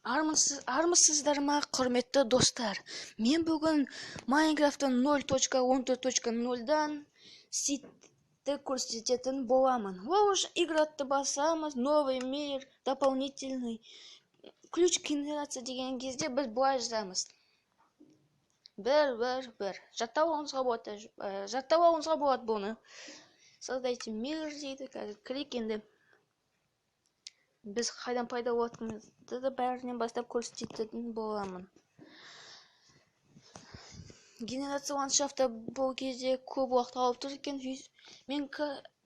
Армысыздар ма, құрметті достар? Мен бүгін Майнкрафттың 0.14.0-дан сетті көрсететін боламын. Ол үшін игротты басамыз, новый мир, дополнительный ключ генерация деген кезде біз былай жазамыз. Бір. Жаттап алуыңызға болады бұны. Создайте мир дейді, қазір клик енді. Біз қайдан пайда болатынымызды да бәрінен бастап көрсететін боламын. Генерация ландшафты бұл кезде көп уақыт алып тұр екен. Мен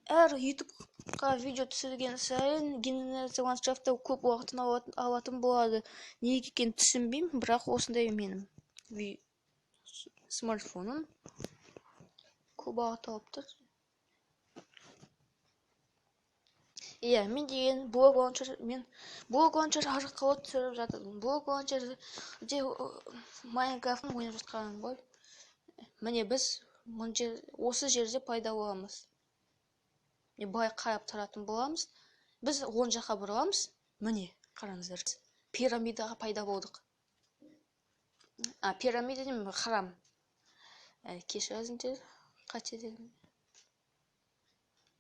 әр ютубқа видео түсірген сайын генерация ландшафты көп уақытын алатын болады. Неге екенін түсінбеймін, бірақ осындай менің смартфоным көп уақыт алып тұр. Иә, мен деген блог лаунчер арқылы түсіріп жатырмын. Блог лаунчерде Майнкрафтын ойнап жатқаным ғой. Міне біз осы жерде пайда боламыз. Былай қарап тұратын боламыз. Біз оң жаққа бұрыламыз. Міне, қараңыздар. Пирамидаға пайда болдық. Пирамида деймін, храм. Кешіріңіздер, қателедім.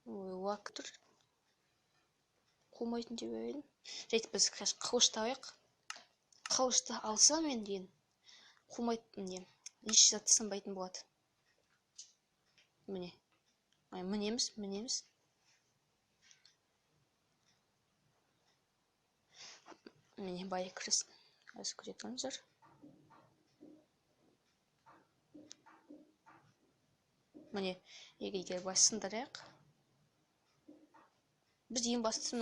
Уақыт тұр. Қумайтын деп ойлаймын. Жайт біз қылышты алайық. Қылышты алсам мен дейін қумайтын не. Еш зат сынбайтын болады. Міне. Мінеміз. Міне бай кірісін. Осы көретіңіздер. Міне, егер бай сындырайық. Біз ең бастысы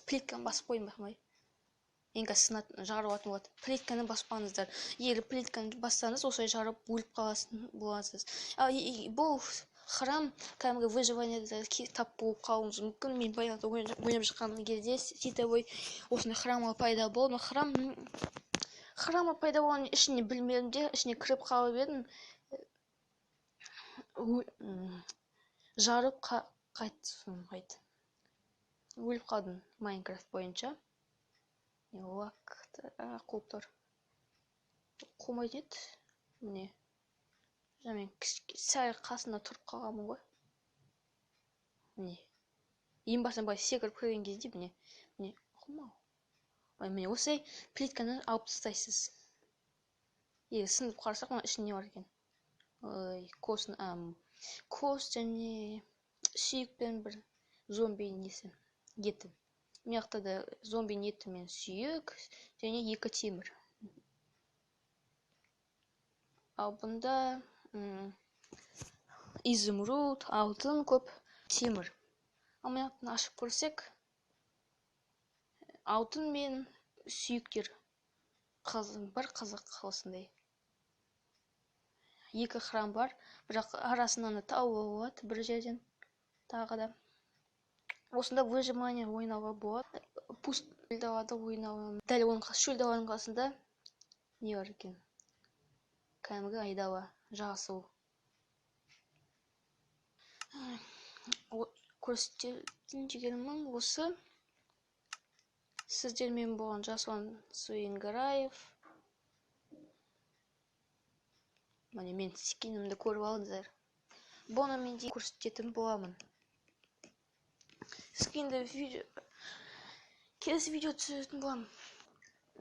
плитканы басып қоймай. Ең сынатын жарып атын болады. Плитканы баспаңыздар. Егер плитканы бассаңыз, осылай жарып өліп қаласыз. Бұл храм кәдімгі выживаниеде тап болып қалуыңыз мүмкін. Мен баяғыда ойнап жатқан кезде сетевой осындай храмға пайда болды. Храмға пайда болған ішіне білмедім де, ішіне кіріп қалып едім. Жарып қайтты. Өліп қалдым Майнкрафт бойынша. Уақыт қуып тұр. Қумайды еді. Міне. Мен сәл қасында тұрып қалғанмын ғой. Міне. Ең басын былай секіріп кірген кезде міне қумау. Міне осылай плитканы алып тастайсыз. Егер сынып қарасақ, мына ішінде не бар екен? Кос және сүйекпен бір зомби несі. Еті. Мияқта да зомби еті мен сүйек және 2 темір. Ал бұнда изумруд, алтын көп, темір. Ал мияқтан ашып көрсек, алтын мен сүйектер бір қызық осындай. 2 храм бар, бірақ арасынан тау болады бір жерден тағы да. Осында выживание ойнауға болады. Пуст шөлдалада ойнауға. Дәл оның шөлдаланың қасында не бар екен? Кәдімгі айдала, жасыл. Көрсететін дегенім осы. Сіздермен болған Жасуан Суингараев. Мен скинімді көріп алдыңыздар. Бұны мен де көрсететін боламын. Скинді келесі видео түсетін боламын.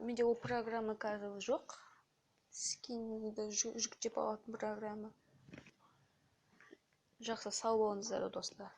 Менде ол программа қазір жоқ. Скинді жүктеп алатын программа. Жақсы сау болыңыздар достар.